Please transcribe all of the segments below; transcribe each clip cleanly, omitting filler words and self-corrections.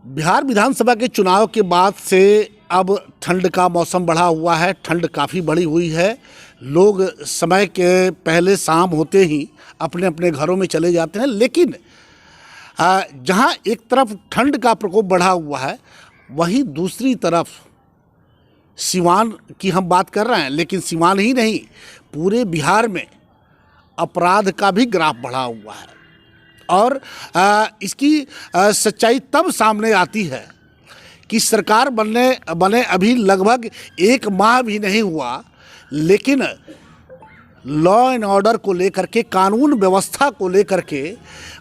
बिहार विधानसभा के चुनाव के बाद से अब ठंड का मौसम बढ़ा हुआ है। ठंड काफ़ी बढ़ी हुई है। लोग समय के पहले शाम होते ही अपने अपने घरों में चले जाते हैं। लेकिन जहां एक तरफ ठंड का प्रकोप बढ़ा हुआ है, वहीं दूसरी तरफ सिवान की हम बात कर रहे हैं। लेकिन सिवान ही नहीं, पूरे बिहार में अपराध का भी ग्राफ बढ़ा हुआ है। और इसकी सच्चाई तब सामने आती है कि सरकार बने अभी लगभग 1 माह भी नहीं हुआ, लेकिन लॉ एंड ऑर्डर को लेकर के, कानून व्यवस्था को लेकर के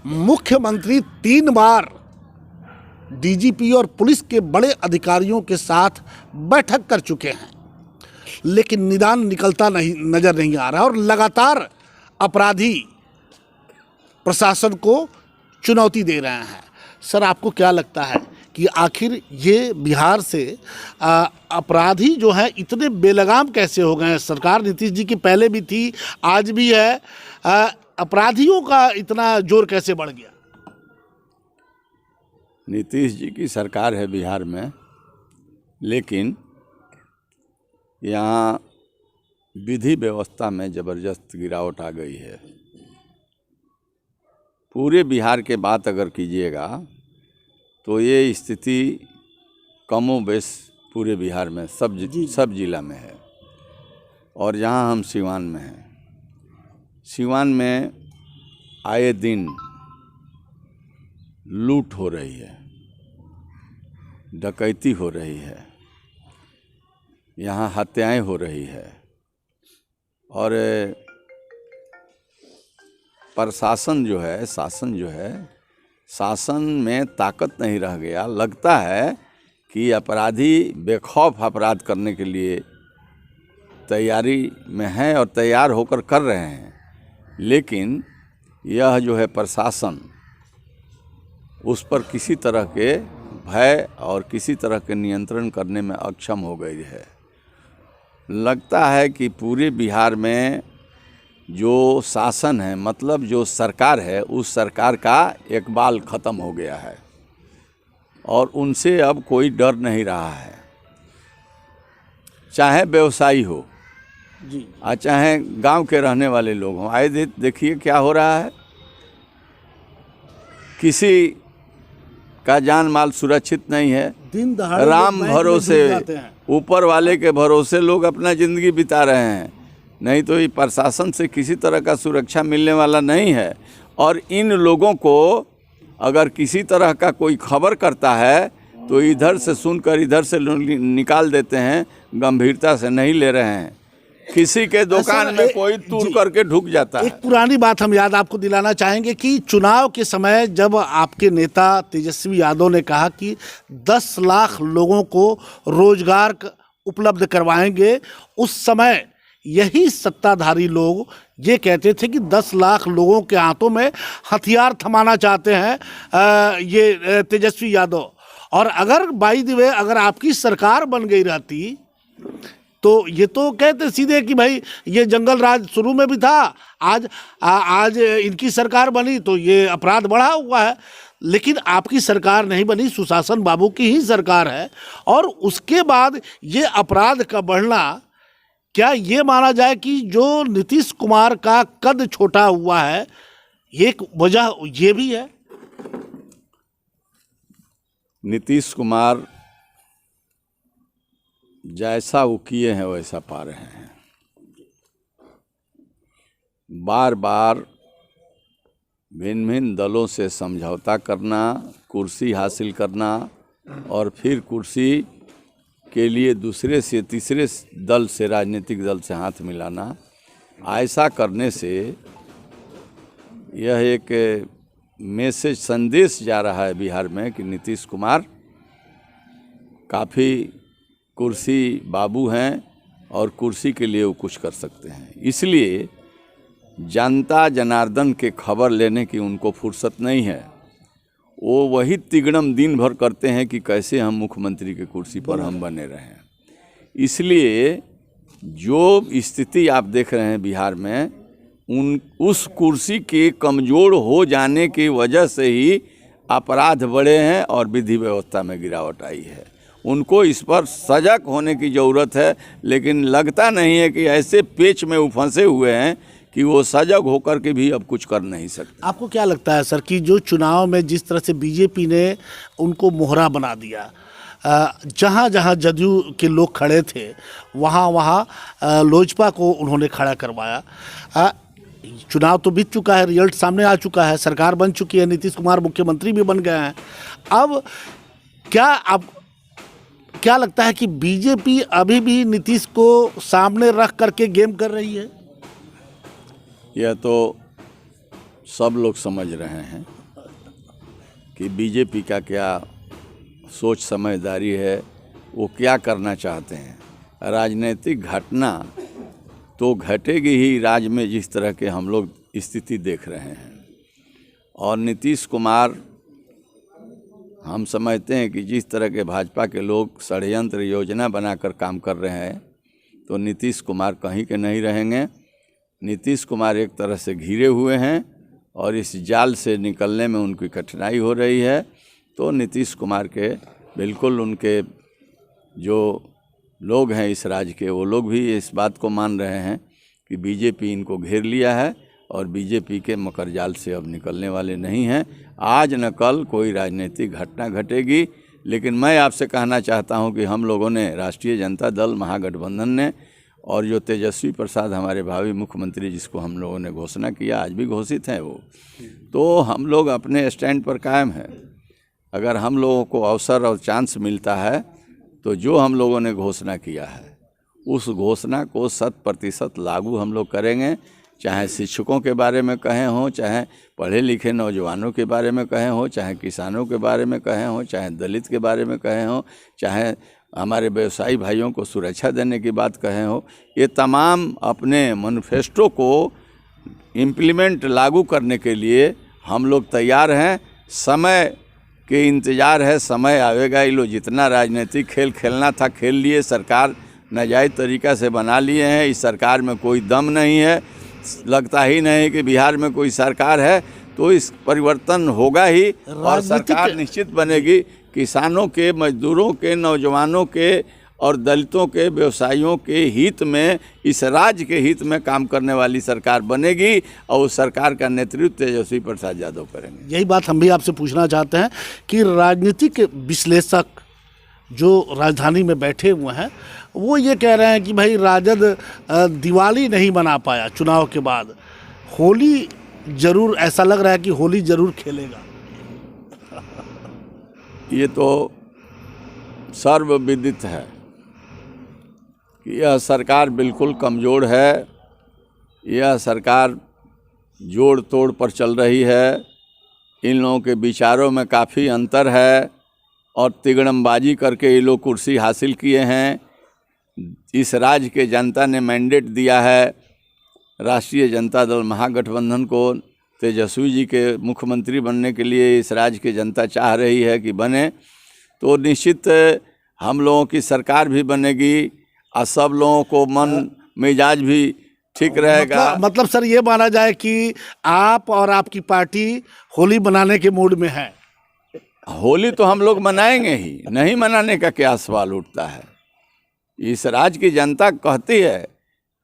मुख्यमंत्री 3 बार डीजीपी और पुलिस के बड़े अधिकारियों के साथ बैठक कर चुके हैं, लेकिन निदान निकलता नज़र नहीं आ रहा। और लगातार अपराधी प्रशासन को चुनौती दे रहे हैं। सर, आपको क्या लगता है कि आखिर ये बिहार से अपराधी जो है इतने बेलगाम कैसे हो गए हैं? सरकार नीतीश जी की पहले भी थी, आज भी है, अपराधियों का इतना जोर कैसे बढ़ गया? नीतीश जी की सरकार है बिहार में, लेकिन यहाँ विधि व्यवस्था में ज़बरदस्त गिरावट आ गई है। पूरे बिहार के बात अगर कीजिएगा तो ये स्थिति कमोबेश पूरे बिहार में सब जिला में है। और यहाँ हम सिवान में हैं, सिवान में आए दिन लूट हो रही है, डकैती हो रही है, यहाँ हत्याएं हो रही है। और प्रशासन जो है, शासन में ताकत नहीं रह गया। लगता है कि अपराधी बेखौफ अपराध करने के लिए तैयारी में हैं और तैयार होकर कर रहे हैं, लेकिन यह जो है प्रशासन उस पर किसी तरह के भय और किसी तरह के नियंत्रण करने में अक्षम हो गई है। लगता है कि पूरे बिहार में जो शासन है, मतलब जो सरकार है, उस सरकार का इकबाल ख़त्म हो गया है और उनसे अब कोई डर नहीं रहा है। चाहे व्यवसायी हो जी, और चाहे गांव के रहने वाले लोग हों। आए देखिए क्या हो रहा है। किसी का जान माल सुरक्षित नहीं है। दिन दहाड़े राम भरोसे, ऊपर वाले के भरोसे लोग अपना ज़िंदगी बिता रहे हैं। नहीं तो ये प्रशासन से किसी तरह का सुरक्षा मिलने वाला नहीं है। और इन लोगों को अगर किसी तरह का कोई खबर करता है तो इधर से सुनकर इधर से निकाल देते हैं, गंभीरता से नहीं ले रहे हैं। किसी के दुकान में कोई तूर करके ढुक जाता है। एक पुरानी बात हम याद आपको दिलाना चाहेंगे कि चुनाव के समय जब आपके नेता तेजस्वी यादव ने कहा कि 10 लाख लोगों को रोजगार उपलब्ध करवाएंगे, उस समय यही सत्ताधारी लोग ये कहते थे कि 10 लाख लोगों के हाथों में हथियार थमाना चाहते हैं ये तेजस्वी यादव। और अगर बाय द वे अगर आपकी सरकार बन गई रहती तो ये तो कहते सीधे कि भाई ये जंगल राज शुरू में भी था, आज इनकी सरकार बनी तो ये अपराध बढ़ा हुआ है। लेकिन आपकी सरकार नहीं बनी, सुशासन बाबू की ही सरकार है। और उसके बाद ये अपराध का बढ़ना, क्या ये माना जाए कि जो नीतीश कुमार का कद छोटा हुआ है, एक वजह ये भी है? नीतीश कुमार जैसा वो किए हैं वैसा पा रहे हैं। बार बार भिन्न भिन्न दलों से समझौता करना, कुर्सी हासिल करना और फिर कुर्सी के लिए दूसरे से तीसरे दल से, राजनीतिक दल से हाथ मिलाना, ऐसा करने से यह एक मैसेज, संदेश जा रहा है बिहार में कि नीतीश कुमार काफ़ी कुर्सी बाबू हैं और कुर्सी के लिए वो कुछ कर सकते हैं। इसलिए जनता जनार्दन के खबर लेने की उनको फुर्सत नहीं है। वो वही तिगड़म दिन भर करते हैं कि कैसे हम मुख्यमंत्री के कुर्सी पर हम बने रहें। इसलिए जो स्थिति आप देख रहे हैं बिहार में, उस कुर्सी के कमज़ोर हो जाने की वजह से ही अपराध बढ़े हैं और विधि व्यवस्था में गिरावट आई है। उनको इस पर सजग होने की ज़रूरत है, लेकिन लगता नहीं है कि ऐसे पेच में वो फंसे हुए हैं कि वो सजग होकर के भी अब कुछ कर नहीं सकते। आपको क्या लगता है सर कि जो चुनाव में जिस तरह से बीजेपी ने उनको मोहरा बना दिया, जहाँ जहाँ जदयू के लोग खड़े थे वहाँ वहाँ लोजपा को उन्होंने खड़ा करवाया। चुनाव तो बीत चुका है, रिजल्ट सामने आ चुका है, सरकार बन चुकी है, नीतीश कुमार मुख्यमंत्री भी बन गए हैं। अब क्या लगता है कि बीजेपी अभी भी नीतीश को सामने रख करके गेम कर रही है? यह तो सब लोग समझ रहे हैं कि बीजेपी का क्या सोच समझदारी है, वो क्या करना चाहते हैं। राजनीतिक घटना तो घटेगी ही राज्य में जिस तरह के हम लोग स्थिति देख रहे हैं, और नीतीश कुमार, हम समझते हैं कि जिस तरह के भाजपा के लोग षड्यंत्र योजना बनाकर काम कर रहे हैं, तो नीतीश कुमार कहीं के नहीं रहेंगे। नीतीश कुमार एक तरह से घिरे हुए हैं और इस जाल से निकलने में उनकी कठिनाई हो रही है। तो नीतीश कुमार के बिल्कुल, उनके जो लोग हैं इस राज्य के, वो लोग भी इस बात को मान रहे हैं कि बीजेपी इनको घेर लिया है और बीजेपी के मकर जाल से अब निकलने वाले नहीं हैं। आज न कल कोई राजनीतिक घटना घटेगी, लेकिन मैं आपसे कहना चाहता हूं कि हम लोगों ने, राष्ट्रीय जनता दल महागठबंधन ने, और जो तेजस्वी प्रसाद हमारे भावी मुख्यमंत्री जिसको हम लोगों ने घोषणा किया, आज भी घोषित हैं वो, तो हम लोग अपने स्टैंड पर कायम हैं। अगर हम लोगों को अवसर और चांस मिलता है तो जो हम लोगों ने घोषणा किया है उस घोषणा को 100% लागू हम लोग करेंगे। चाहे शिक्षकों के बारे में कहें हों, चाहे पढ़े लिखे नौजवानों के बारे में कहें हों, चाहे किसानों के बारे में कहें हों, चाहे दलित के बारे में कहें हों, चाहे हमारे व्यवसायी भाइयों को सुरक्षा देने की बात कहें हो, ये तमाम अपने मैनिफेस्टो को इम्प्लीमेंट लागू करने के लिए हम लोग तैयार हैं। समय के इंतज़ार है, समय आवेगा। ये लोग जितना राजनीतिक खेल खेलना था खेल लिए, सरकार नाजायज़ तरीक़ा से बना लिए हैं। इस सरकार में कोई दम नहीं है, लगता ही नहीं कि बिहार में कोई सरकार है। तो इस परिवर्तन होगा ही और सरकार निश्चित बनेगी। किसानों के, मजदूरों के, नौजवानों के और दलितों के, व्यवसायियों के हित में, इस राज्य के हित में काम करने वाली सरकार बनेगी और उस सरकार का नेतृत्व तेजस्वी प्रसाद यादव करेंगे। यही बात हम भी आपसे पूछना चाहते हैं कि राजनीतिक विश्लेषक जो राजधानी में बैठे हुए हैं वो ये कह रहे हैं कि भाई राजद दिवाली नहीं मना पाया चुनाव के बाद, होली जरूर, ऐसा लग रहा है कि होली जरूर खेलेगा। ये तो सर्वविदित है कि यह सरकार बिल्कुल कमज़ोर है। यह सरकार जोड़ तोड़ पर चल रही है। इन लोगों के विचारों में काफ़ी अंतर है और तिगड़मबाजी करके ये लोग कुर्सी हासिल किए हैं। इस राज्य के जनता ने मैंडेट दिया है राष्ट्रीय जनता दल महागठबंधन को, तेजस्वी जी के मुख्यमंत्री बनने के लिए इस राज्य की जनता चाह रही है कि बने। तो निश्चित हम लोगों की सरकार भी बनेगी और सब लोगों को मन मिजाज भी ठीक रहेगा। मतलब सर ये माना जाए कि आप और आपकी पार्टी होली मनाने के मूड में है? होली तो हम लोग मनाएंगे ही, नहीं मनाने का क्या सवाल उठता है। इस राज्य की जनता कहती है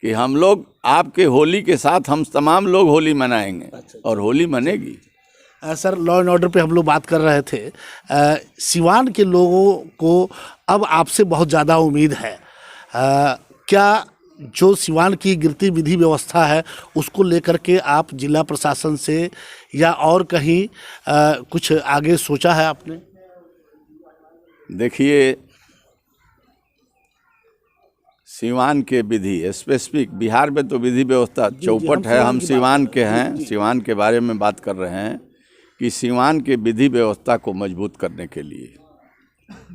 कि हम लोग आपके होली के साथ हम तमाम लोग होली मनाएंगे और होली मनेगी। सर लॉ एंड ऑर्डर पे हम लोग बात कर रहे थे। सिवान के लोगों को अब आपसे बहुत ज़्यादा उम्मीद है। क्या जो सिवान की गिरती विधि व्यवस्था है उसको लेकर के आप जिला प्रशासन से या और कहीं कुछ आगे सोचा है आपने? देखिए, सिवान के विधि स्पेसिफिक, बिहार में तो विधि व्यवस्था चौपट है। हम सिवान के हैं, सिवान के बारे में बात कर रहे हैं कि सिवान के विधि व्यवस्था को मजबूत करने के लिए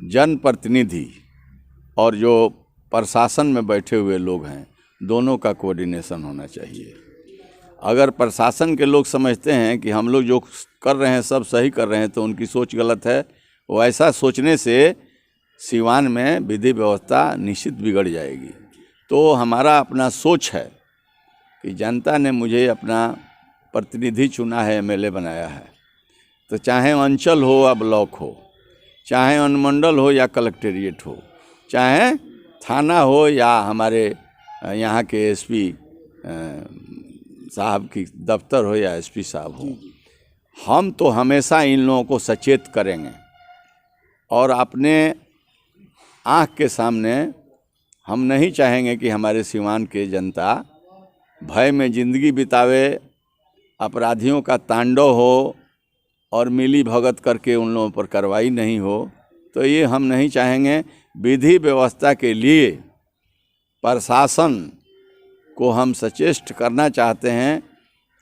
जनप्रतिनिधि और जो प्रशासन में बैठे हुए लोग हैं, दोनों का कोऑर्डिनेशन होना चाहिए। अगर प्रशासन के लोग समझते हैं कि हम लोग जो कर रहे हैं सब सही कर रहे हैं, तो उनकी सोच गलत है। वो ऐसा सोचने से सिवान में विधि व्यवस्था निश्चित बिगड़ जाएगी। तो हमारा अपना सोच है कि जनता ने मुझे अपना प्रतिनिधि चुना है, एमएलए बनाया है, तो चाहे अंचल हो या ब्लॉक हो, चाहे अनुमंडल हो या कलेक्टेरिएट हो, चाहे थाना हो या हमारे यहाँ के एसपी साहब की दफ्तर हो या एसपी साहब हो, हम तो हमेशा इन लोगों को सचेत करेंगे और अपने आँख के सामने हम नहीं चाहेंगे कि हमारे सिवान के जनता भय में ज़िंदगी बितावे, अपराधियों का तांडव हो और मिली भगत करके उन लोगों पर कार्रवाई नहीं हो। तो ये हम नहीं चाहेंगे। विधि व्यवस्था के लिए प्रशासन को हम सचेष्ट करना चाहते हैं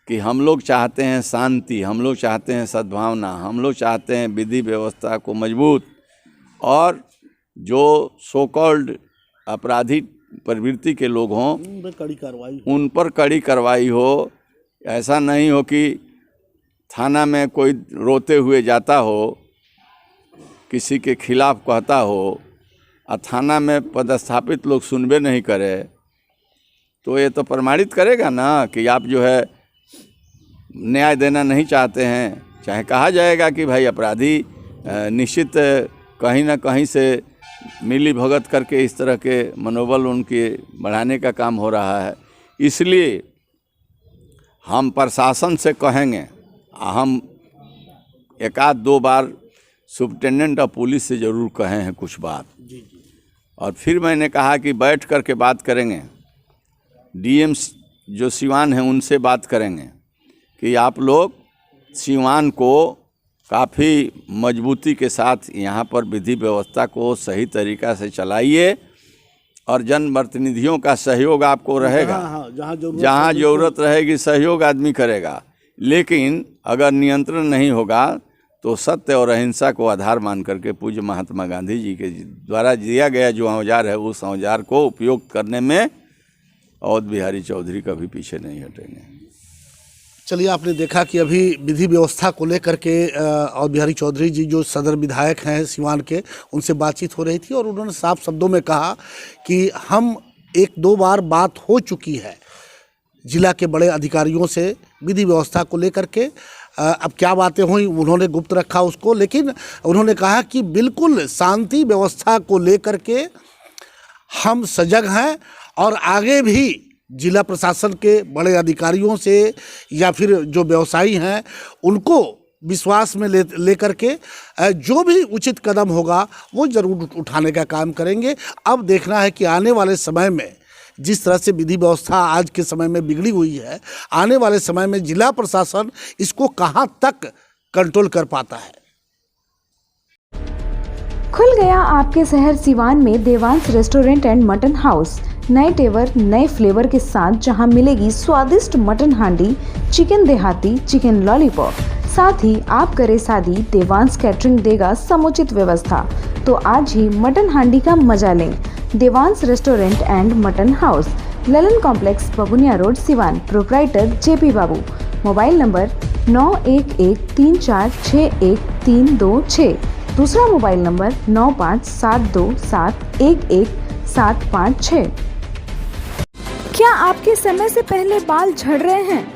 कि हम लोग चाहते हैं शांति, हम लोग चाहते हैं सद्भावना, हम लोग चाहते हैं विधि व्यवस्था को मजबूत, और जो सो कॉल्ड अपराधी प्रवृत्ति के लोग हों उन पर कड़ी कार्रवाई हो। ऐसा नहीं हो कि थाना में कोई रोते हुए जाता हो, किसी के खिलाफ कहता हो और थाना में पदस्थापित लोग सुनबे नहीं करे, तो ये तो प्रमाणित करेगा ना कि आप जो है न्याय देना नहीं चाहते हैं। चाहे कहा जाएगा कि भाई अपराधी निश्चित कहीं ना कहीं से मिली भगत करके इस तरह के मनोबल उनके बढ़ाने का काम हो रहा है। इसलिए हम प्रशासन से कहेंगे, हम एक आध दो बार सुप्रिटेंडेंट ऑफ पुलिस से ज़रूर कहे हैं कुछ बात, और फिर मैंने कहा कि बैठ कर के बात करेंगे, डीएम जो सिवान हैं उनसे बात करेंगे कि आप लोग सिवान को काफ़ी मजबूती के साथ यहाँ पर विधि व्यवस्था को सही तरीक़ा से चलाइए और जनप्रतिनिधियों का सहयोग आपको रहेगा। जहाँ ज़रूरत रहेगी सहयोग आदमी करेगा, लेकिन अगर नियंत्रण नहीं होगा तो सत्य और अहिंसा को आधार मान करके पूज्य महात्मा गांधी जी के द्वारा दिया गया जो औजार है उस औजार को उपयोग करने में अवध बिहारी चौधरी कभी पीछे नहीं हटेंगे। चलिए, आपने देखा कि अभी विधि व्यवस्था को लेकर के अवध बिहारी चौधरी जी जो सदर विधायक हैं सिवान के, उनसे बातचीत हो रही थी और उन्होंने साफ शब्दों में कहा कि हम एक दो बार बात हो चुकी है जिला के बड़े अधिकारियों से विधि व्यवस्था को लेकर के। अब क्या बातें हुई उन्होंने गुप्त रखा उसको, लेकिन उन्होंने कहा कि बिल्कुल शांति व्यवस्था को लेकर के हम सजग हैं और आगे भी जिला प्रशासन के बड़े अधिकारियों से या फिर जो व्यवसायी हैं उनको विश्वास में ले करके जो भी उचित कदम होगा वो ज़रूर उठाने का काम करेंगे। अब देखना है कि आने वाले समय में जिस तरह से विधि व्यवस्था आज के समय में बिगड़ी हुई है, आने वाले समय में जिला प्रशासन इसको कहां तक कंट्रोल कर पाता है। खुल गया आपके शहर सिवान में Devansh restaurant and mutton house. नए तेवर नए फ्लेवर के साथ जहां मिलेगी स्वादिष्ट मटन हांडी, चिकन देहाती, चिकन लॉलीपॉप। साथ ही आप करे शादी, देवांश कैटरिंग देगा समुचित व्यवस्था। तो आज ही मटन हांडी का मजा लें। Devansh restaurant and mutton house, Lalan complex, Babuniya road, Siwan. Proprietor JP Babu. Mobile number 9113461326। दूसरा मोबाइल नंबर 9572711756। क्या आपके समय से पहले बाल झड़ रहे हैं?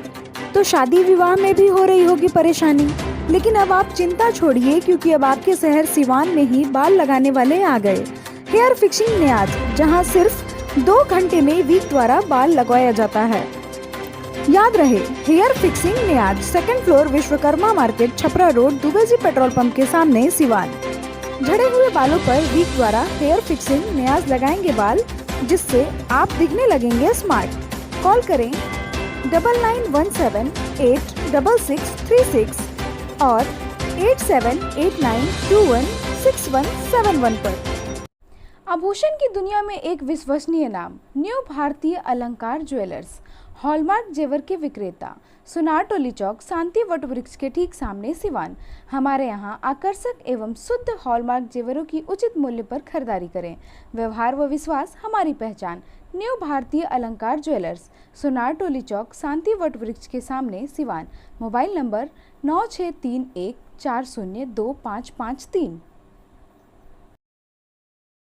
तो शादी विवाह में भी हो रही होगी परेशानी, लेकिन अब आप चिंता छोड़िए, क्योंकि अब आपके शहर सिवान में ही बाल लगाने वाले आ गए। हेयर फिक्सिंग नियाज, जहां सिर्फ 2 घंटे में वीक द्वारा बाल लगवाया जाता है। याद रहे, hair fixing Niyaz, 2nd floor, Vishwakarma market, Chhapra road, Dubey ji petrol pump के सामने, सिवान। झड़े हुए बालों पर वीक द्वारा हेयर फिक्सिंग नियाज लगाएंगे बाल, जिससे आप दिखने लगेंगे स्मार्ट। कॉल करें 9917866636 और 8789216171 पर। आभूषण की दुनिया में एक विश्वसनीय नाम, न्यू भारतीय अलंकार ज्वेलर्स, हॉलमार्क जेवर के विक्रेता, सुनार टोली चौक, शांति वट वृक्ष के ठीक सामने, सिवान। हमारे यहाँ आकर्षक एवं शुद्ध हॉलमार्क जेवरों की उचित मूल्य पर खरीदारी करें। व्यवहार व विश्वास हमारी पहचान। न्यू भारतीय अलंकार ज्वेलर्स, सुनार टोली चौक, शांति वट वृक्ष के सामने, सिवान। Mobile number 9631402553।